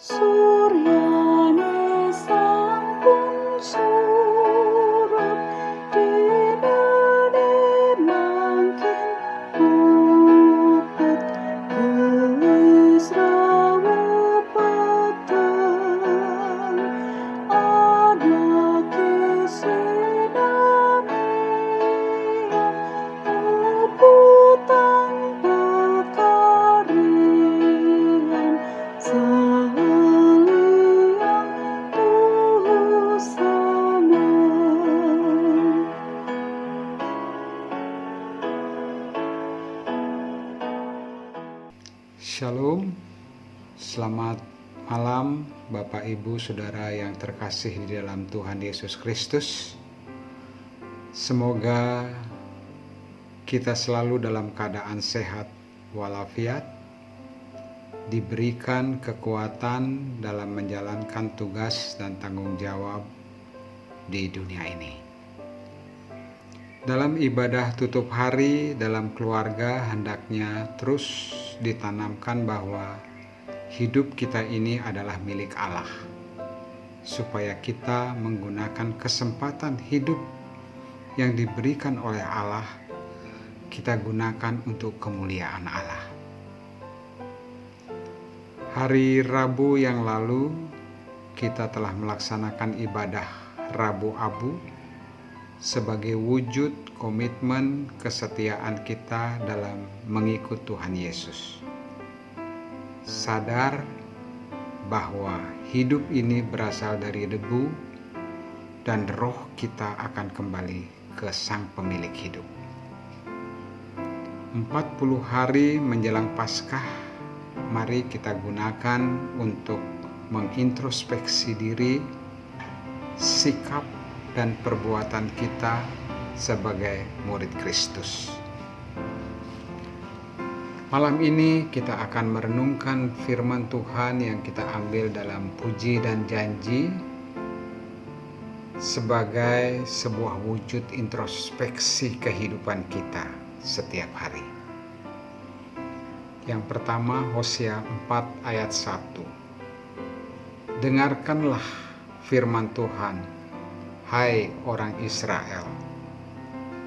Suryane sampun surup dinane mangkin mupet wis rawuh peteng ana kesinamian uputan pekarian saliang tusana. Shalom, selamat malam Bapak Ibu Saudara yang terkasih di dalam Tuhan Yesus Kristus. Semoga kita selalu dalam keadaan sehat walafiat, diberikan kekuatan dalam menjalankan tugas dan tanggung jawab di dunia ini. Dalam ibadah tutup hari dalam keluarga hendaknya terus ditanamkan bahwa hidup kita ini adalah milik Allah, supaya kita menggunakan kesempatan hidup yang diberikan oleh Allah, kita gunakan untuk kemuliaan Allah. Hari Rabu yang lalu kita telah melaksanakan ibadah Rabu Abu sebagai wujud komitmen kesetiaan kita dalam mengikut Tuhan Yesus. Sadar bahwa hidup ini berasal dari debu dan roh kita akan kembali ke Sang Pemilik hidup. 40 hari menjelang Paskah, mari kita gunakan untuk mengintrospeksi diri, sikap dan perbuatan kita sebagai murid Kristus. Malam ini kita akan merenungkan firman Tuhan yang kita ambil dalam Puji dan Janji sebagai sebuah wujud introspeksi kehidupan kita setiap hari. Yang pertama, Hosea 4 ayat 1. Dengarkanlah firman Tuhan, hai orang Israel,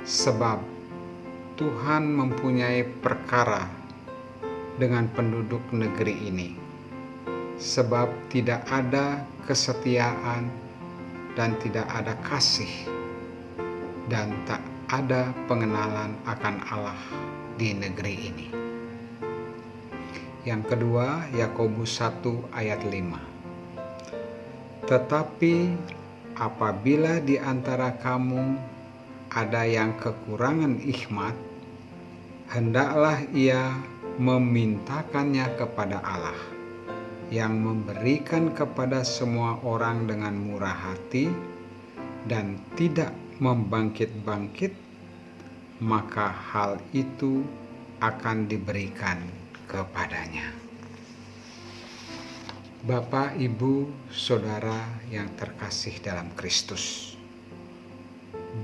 sebab Tuhan mempunyai perkara dengan penduduk negeri ini, sebab tidak ada kesetiaan dan tidak ada kasih dan tak ada pengenalan akan Allah di negeri ini. Yang kedua, Yakobus 1 ayat 5. Tetapi apabila di antara kamu ada yang kekurangan hikmat, hendaklah ia memintakannya kepada Allah, yang memberikan kepada semua orang dengan murah hati dan tidak membangkit-bangkit, maka hal itu akan diberikan kepadanya. Bapak, Ibu, Saudara yang terkasih dalam Kristus,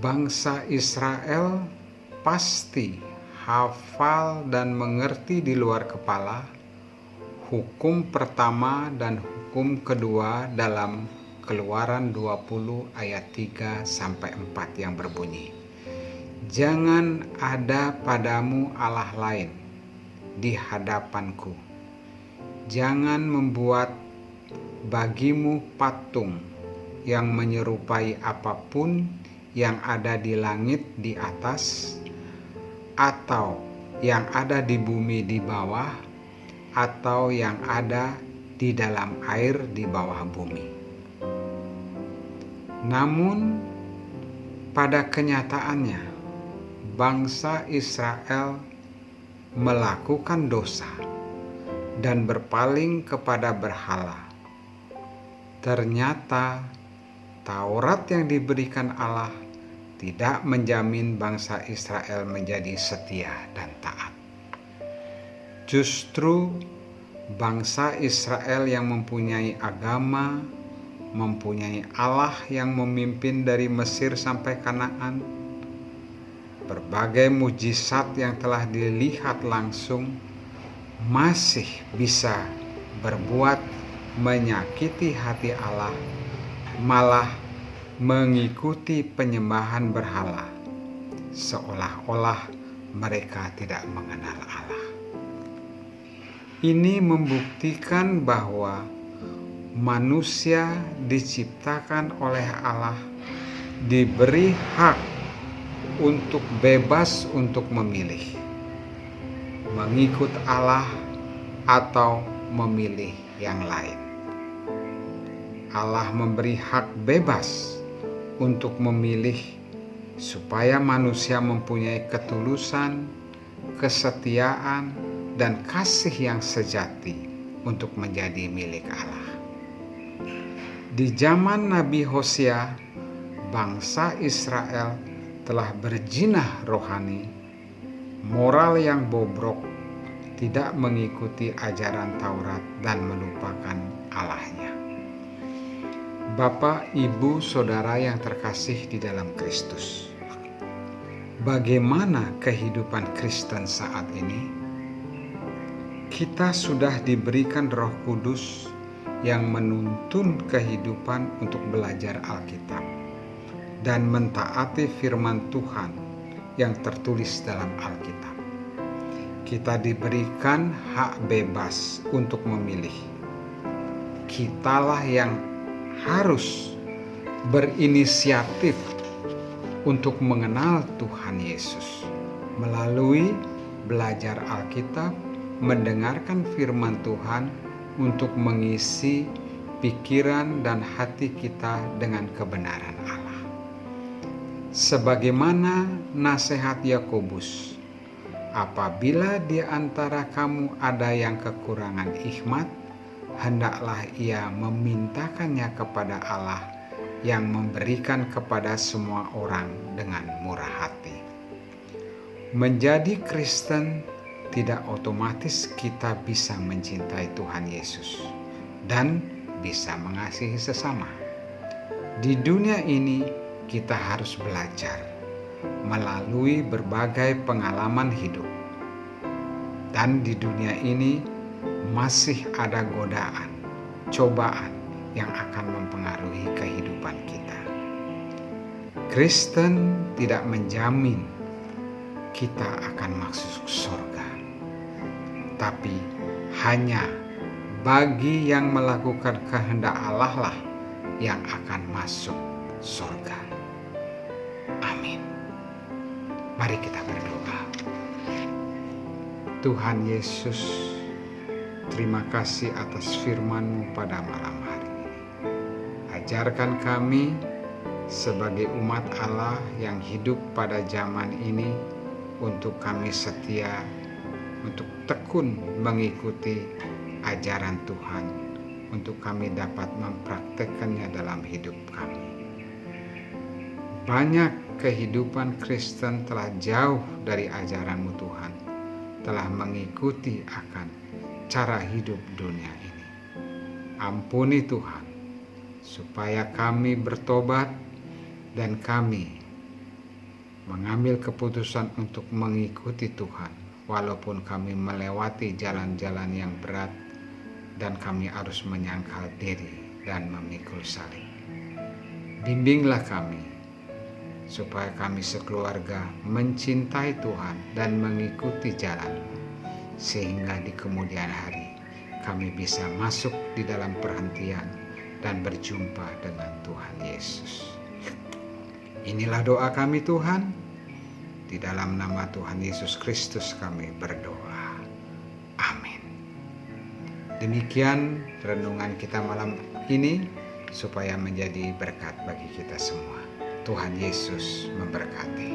bangsa Israel pasti hafal dan mengerti di luar kepala hukum pertama dan hukum kedua dalam Keluaran 20 ayat 3-4 yang berbunyi, jangan ada padamu Allah lain di hadapanku, jangan membuat bagimu patung yang menyerupai apapun yang ada di langit di atas, atau yang ada di bumi di bawah, atau yang ada di dalam air di bawah bumi. Namun pada kenyataannya bangsa Israel melakukan dosa dan berpaling kepada berhala. Ternyata Taurat yang diberikan Allah tidak menjamin bangsa Israel menjadi setia dan taat. Justru bangsa Israel yang mempunyai agama, mempunyai Allah yang memimpin dari Mesir sampai Kanaan, berbagai mujizat yang telah dilihat langsung, masih bisa berbuat menyakiti hati Allah, malah mengikuti penyembahan berhala, seolah-olah mereka tidak mengenal Allah. Ini membuktikan bahwa manusia diciptakan oleh Allah, diberi hak untuk bebas untuk memilih, mengikut Allah atau memilih yang lain. Allah memberi hak bebas untuk memilih supaya manusia mempunyai ketulusan, kesetiaan, dan kasih yang sejati untuk menjadi milik Allah. Di zaman Nabi Hosea, bangsa Israel telah berjinah rohani, moral yang bobrok, tidak mengikuti ajaran Taurat dan melupakan Allahnya. Bapak, Ibu, Saudara yang terkasih di dalam Kristus, bagaimana kehidupan Kristen saat ini? Kita sudah diberikan Roh Kudus yang menuntun kehidupan untuk belajar Alkitab dan mentaati firman Tuhan yang tertulis dalam Alkitab. Kita diberikan hak bebas untuk memilih. Kitalah yang harus berinisiatif untuk mengenal Tuhan Yesus melalui belajar Alkitab, mendengarkan firman Tuhan untuk mengisi pikiran dan hati kita dengan kebenaran Allah. Sebagaimana nasihat Yakobus, apabila di antara kamu ada yang kekurangan hikmat, hendaklah ia memintakannya kepada Allah yang memberikan kepada semua orang dengan murah hati. Menjadi Kristen tidak otomatis kita bisa mencintai Tuhan Yesus dan bisa mengasihi sesama. Di dunia ini kita harus belajar melalui berbagai pengalaman hidup. Dan di dunia ini masih ada godaan, cobaan yang akan mempengaruhi kehidupan kita. Kristen tidak menjamin kita akan masuk surga, tapi hanya bagi yang melakukan kehendak Allah lah yang akan masuk surga. Amin. Mari kita berdoa. Tuhan Yesus, terima kasih atas firman-Mu pada malam hari ini. Ajarkan kami sebagai umat Allah yang hidup pada zaman ini untuk kami setia, untuk tekun mengikuti ajaran Tuhan, untuk kami dapat mempraktekkannya dalam hidup kami. Banyak kehidupan Kristen telah jauh dari ajaran-Mu Tuhan, telah mengikuti akan cara hidup dunia ini. Ampuni Tuhan, supaya kami bertobat dan kami mengambil keputusan untuk mengikuti Tuhan, walaupun kami melewati jalan-jalan yang berat dan kami harus menyangkal diri dan memikul salib. Bimbinglah kami, supaya kami sekeluarga mencintai Tuhan dan mengikuti jalan, sehingga di kemudian hari kami bisa masuk di dalam perhentian dan berjumpa dengan Tuhan Yesus. Inilah doa kami Tuhan, di dalam nama Tuhan Yesus Kristus kami berdoa. Amin. Demikian renungan kita malam ini, supaya menjadi berkat bagi kita semua. Tuhan Yesus memberkati.